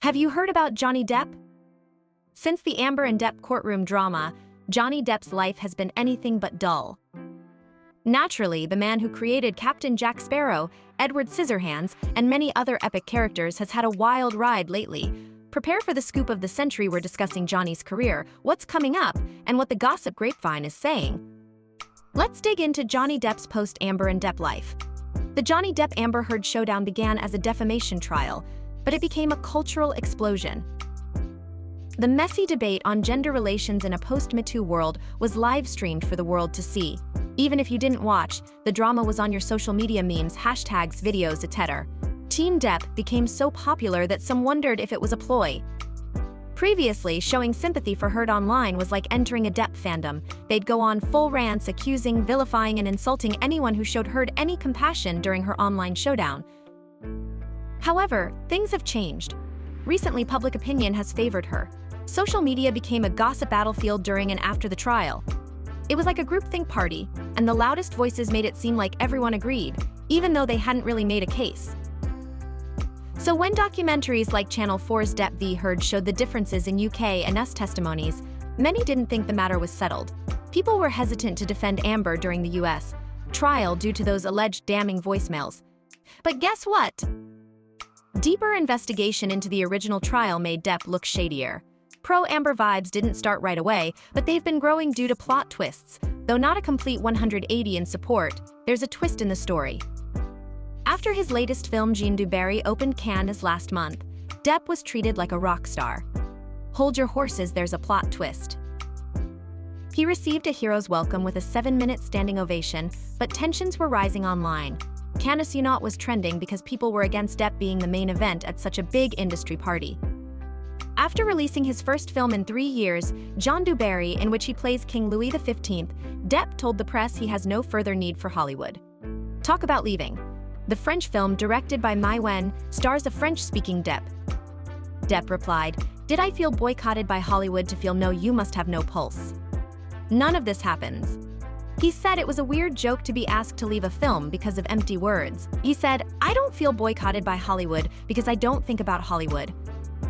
Have you heard about Johnny Depp? Since the Amber and Depp courtroom drama, Johnny Depp's life has been anything but dull. Naturally, the man who created Captain Jack Sparrow, Edward Scissorhands, and many other epic characters has had a wild ride lately. Prepare for the scoop of the century. We're discussing Johnny's career, what's coming up, and what the gossip grapevine is saying. Let's dig into Johnny Depp's post-Amber and Depp life. The Johnny Depp-Amber Heard showdown began as a defamation trial, but it became a cultural explosion. The messy debate on gender relations in a post-Me Too world was live-streamed for the world to see. Even if you didn't watch, the drama was on your social media memes, hashtags, videos, etc. Team Depp became so popular that some wondered if it was a ploy. Previously, showing sympathy for Heard online was like entering a Depp fandom. They'd go on full rants accusing, vilifying, and insulting anyone who showed Heard any compassion during her online showdown. However, things have changed. Recently, public opinion has favored her. Social media became a gossip battlefield during and after the trial. It was like a groupthink party, and the loudest voices made it seem like everyone agreed, even though they hadn't really made a case. So when documentaries like Channel 4's Depp v Heard showed the differences in UK and US testimonies, many didn't think the matter was settled. People were hesitant to defend Amber during the US trial due to those alleged damning voicemails. But guess what? Deeper investigation into the original trial made Depp look shadier. Pro-Amber vibes didn't start right away, but they've been growing due to plot twists. Though not a complete 180 in support, there's a twist in the story. After his latest film Jean du Barry opened Cannes last month, Depp was treated like a rock star. Hold your horses, there's a plot twist. He received a hero's welcome with a 7-minute standing ovation, but tensions were rising online. Cannes was trending because people were against Depp being the main event at such a big industry party. After releasing his first film in 3 years, Jean du Barry, in which he plays King Louis XV, Depp told the press he has no further need for Hollywood. Talk about leaving. The French film, directed by Mai Wen, stars a French-speaking Depp. Depp replied, "Did I feel boycotted by Hollywood to feel no, you must have no pulse? None of this happens." He said it was a weird joke to be asked to leave a film because of empty words. He said, "I don't feel boycotted by Hollywood because I don't think about Hollywood.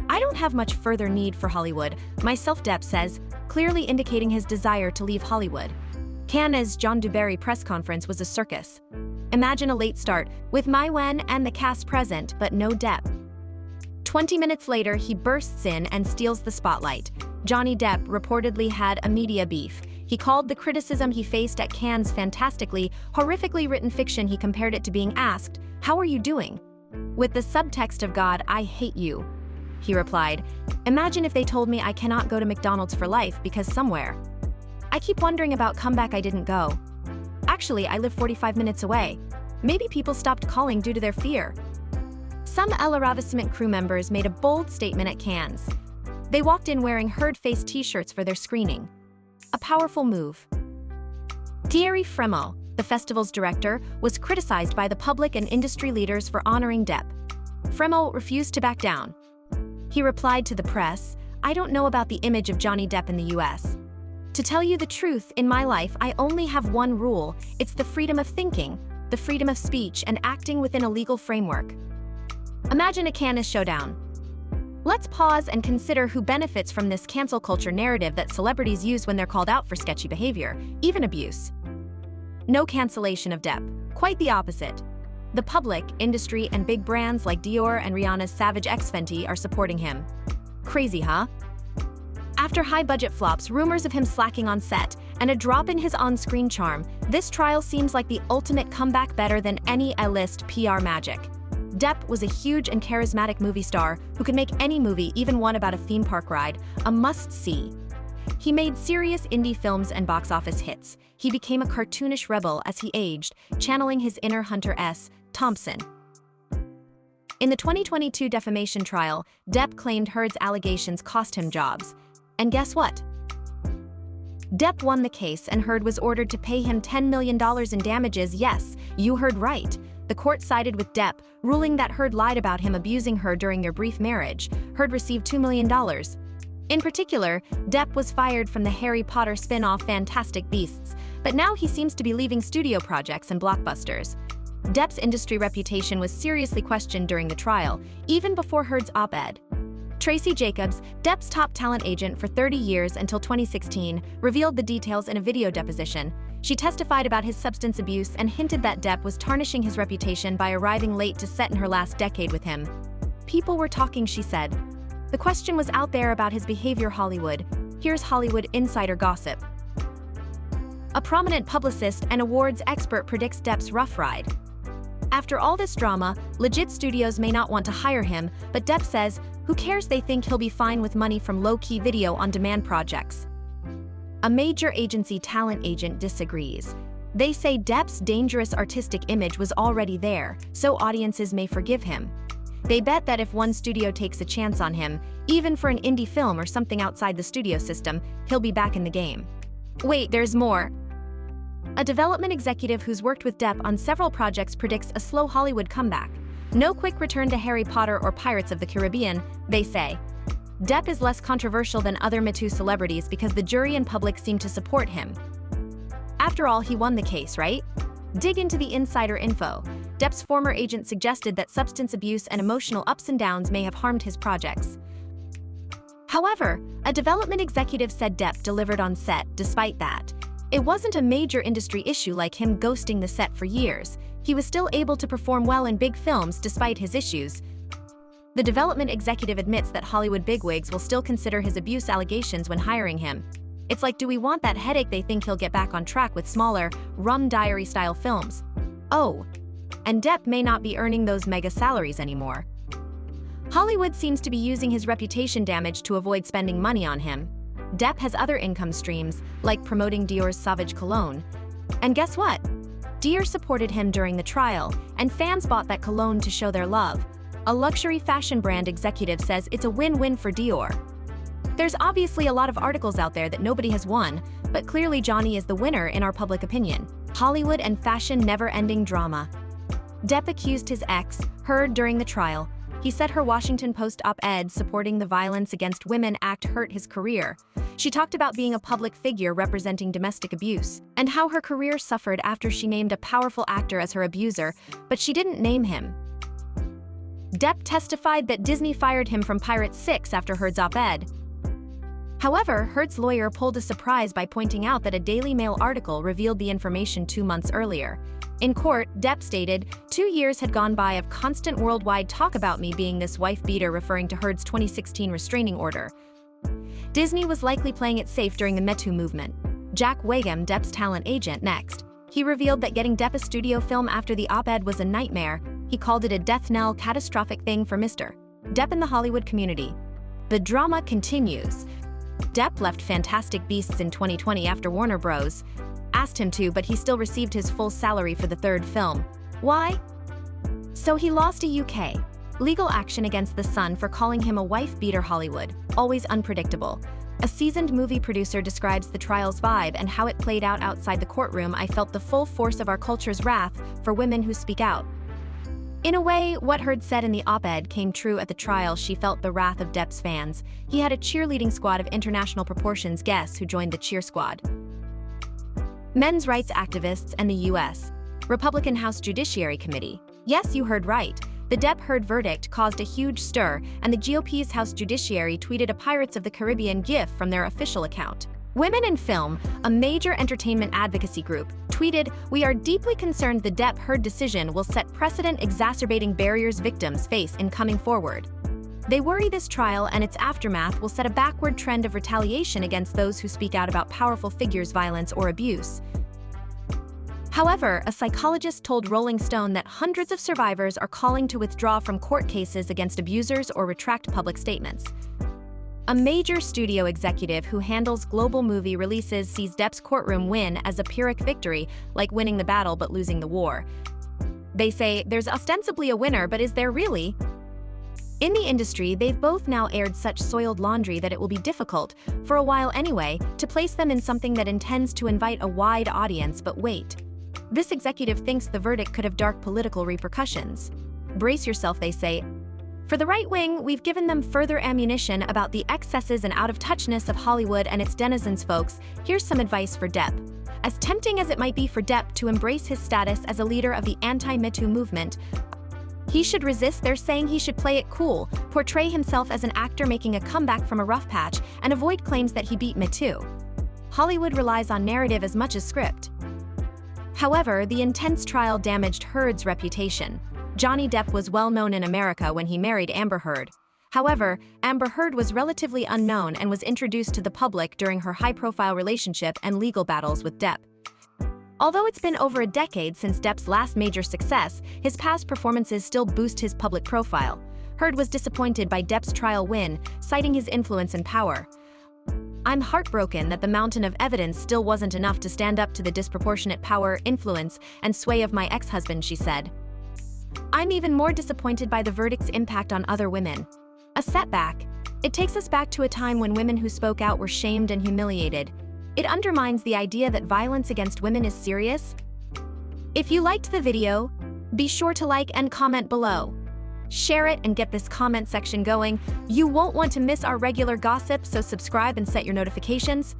I don't have much further need for Hollywood, myself," Depp says, clearly indicating his desire to leave Hollywood. Cannes' Jean du Barry press conference was a circus. Imagine a late start, with Mai Wen and the cast present, but no Depp. 20 minutes later, he bursts in and steals the spotlight. Johnny Depp reportedly had a media beef. He called the criticism he faced at Cannes fantastically, horrifically written fiction. He compared it to being asked, "How are you doing?" With the subtext of "God, I hate you." He replied, "Imagine if they told me I cannot go to McDonald's for life because somewhere. I keep wondering about comeback, I didn't go. Actually, I live 45 minutes away. Maybe people stopped calling due to their fear." Some El Ravissement crew members made a bold statement at Cannes. They walked in wearing Heard face t-shirts for their screening. A powerful move. Thierry Frémaux, the festival's director, was criticized by the public and industry leaders for honoring Depp. Frémaux refused to back down. He replied to the press, "I don't know about the image of Johnny Depp in the US. To tell you the truth, in my life I only have one rule. It's the freedom of thinking, the freedom of speech, and acting within a legal framework." Imagine a Cannes showdown. Let's pause and consider who benefits from this cancel culture narrative that celebrities use when they're called out for sketchy behavior, even abuse. No cancellation of Depp. Quite the opposite. The public, industry, and big brands like Dior and Rihanna's Savage X Fenty are supporting him. Crazy, huh? After high-budget flops, rumors of him slacking on set, and a drop in his on-screen charm, this trial seems like the ultimate comeback, better than any A-list PR magic. Depp was a huge and charismatic movie star who could make any movie, even one about a theme park ride, a must-see. He made serious indie films and box office hits. He became a cartoonish rebel as he aged, channeling his inner Hunter S. Thompson. In the 2022 defamation trial, Depp claimed Heard's allegations cost him jobs. And guess what? Depp won the case, and Heard was ordered to pay him $10 million in damages. Yes, you heard right. The court sided with Depp, ruling that Heard lied about him abusing her during their brief marriage. Heard received $2 million. In particular, Depp was fired from the Harry Potter spin-off Fantastic Beasts, but now he seems to be leaving studio projects and blockbusters. Depp's industry reputation was seriously questioned during the trial, even before Heard's op-ed. Tracy Jacobs, Depp's top talent agent for 30 years until 2016, revealed the details in a video deposition. She testified about his substance abuse and hinted that Depp was tarnishing his reputation by arriving late to set in her last decade with him. People were talking, she said. The question was out there about his behavior. Hollywood. Here's Hollywood insider gossip. A prominent publicist and awards expert predicts Depp's rough ride. After all this drama, legit studios may not want to hire him, but Depp says, who cares, they think he'll be fine with money from low-key video-on-demand projects. A major agency talent agent disagrees. They say Depp's dangerous artistic image was already there, so audiences may forgive him. They bet that if one studio takes a chance on him, even for an indie film or something outside the studio system, he'll be back in the game. Wait, there's more. A development executive who's worked with Depp on several projects predicts a slow Hollywood comeback. No quick return to Harry Potter or Pirates of the Caribbean, they say. Depp is less controversial than other Me Too celebrities because the jury and public seem to support him. After all, he won the case, right? Dig into the insider info. Depp's former agent suggested that substance abuse and emotional ups and downs may have harmed his projects. However, a development executive said Depp delivered on set despite that. It wasn't a major industry issue like him ghosting the set for years. He was still able to perform well in big films despite his issues. The development executive admits that Hollywood bigwigs will still consider his abuse allegations when hiring him. It's like, do we want that headache? They think he'll get back on track with smaller, Rum Diary-style films. Oh, and Depp may not be earning those mega salaries anymore. Hollywood seems to be using his reputation damage to avoid spending money on him. Depp has other income streams, like promoting Dior's Sauvage cologne. And guess what? Dior supported him during the trial, and fans bought that cologne to show their love. A luxury fashion brand executive says it's a win-win for Dior. There's obviously a lot of articles out there that nobody has won, but clearly Johnny is the winner in our public opinion. Hollywood and fashion never-ending drama. Depp accused his ex, Heard, during the trial. He said her Washington Post op-ed supporting the Violence Against Women Act hurt his career. She talked about being a public figure representing domestic abuse, and how her career suffered after she named a powerful actor as her abuser, but she didn't name him. Depp testified that Disney fired him from Pirates 6 after Heard's op-ed. However, Heard's lawyer pulled a surprise by pointing out that a Daily Mail article revealed the information 2 months earlier. In court, Depp stated, 2 years had gone by of constant worldwide talk about me being this wife-beater, referring to Heard's 2016 restraining order. Disney was likely playing it safe during the Me Too movement. Jack Wagum, Depp's talent agent, next. He revealed that getting Depp a studio film after the op-ed was a nightmare. He called it a death knell, catastrophic thing for Mr. Depp and the Hollywood community. The drama continues. Depp left Fantastic Beasts in 2020 after Warner Bros. Asked him to, but he still received his full salary for the third film. Why? So he lost a UK legal action against the Sun for calling him a wife-beater. Hollywood, always unpredictable. A seasoned movie producer describes the trial's vibe and how it played out outside the courtroom. I felt the full force of our culture's wrath for women who speak out. In a way, what Heard said in the op-ed came true at the trial. She felt the wrath of Depp's fans. He had a cheerleading squad of international proportions. Guess who joined the cheer squad? Men's rights activists and the U.S. Republican House Judiciary Committee. Yes, you heard right. The Depp-Heard verdict caused a huge stir, and the GOP's House Judiciary tweeted a Pirates of the Caribbean GIF from their official account. Women in Film, a major entertainment advocacy group, tweeted, "We are deeply concerned the Depp-Heard decision will set precedent, exacerbating barriers victims face in coming forward. They worry this trial and its aftermath will set a backward trend of retaliation against those who speak out about powerful figures' violence or abuse." However, a psychologist told Rolling Stone that hundreds of survivors are calling to withdraw from court cases against abusers or retract public statements. A major studio executive who handles global movie releases sees Depp's courtroom win as a Pyrrhic victory, like winning the battle but losing the war. They say, there's ostensibly a winner, but is there really? In the industry, they've both now aired such soiled laundry that it will be difficult, for a while anyway, to place them in something that intends to invite a wide audience. But wait. This executive thinks the verdict could have dark political repercussions. Brace yourself, they say. For the right wing, we've given them further ammunition about the excesses and out-of-touchness of Hollywood and its denizens. Folks, here's some advice for Depp. As tempting as it might be for Depp to embrace his status as a leader of the anti-Me Too movement, He should resist. They're saying he should play it cool, portray himself as an actor making a comeback from a rough patch, and avoid claims that he beat Me Too. Hollywood relies on narrative as much as script. However, the intense trial damaged Heard's reputation. Johnny Depp was well known in America when he married Amber Heard. However, Amber Heard was relatively unknown and was introduced to the public during her high-profile relationship and legal battles with Depp. Although it's been over a decade since Depp's last major success, his past performances still boost his public profile. Heard was disappointed by Depp's trial win, citing his influence and power. "I'm heartbroken that the mountain of evidence still wasn't enough to stand up to the disproportionate power, influence, and sway of my ex-husband," she said. "I'm even more disappointed by the verdict's impact on other women. A setback. It takes us back to a time when women who spoke out were shamed and humiliated. It undermines the idea that violence against women is serious." If you liked the video, be sure to like and comment below. Share it and get this comment section going. You won't want to miss our regular gossip, so subscribe and set your notifications.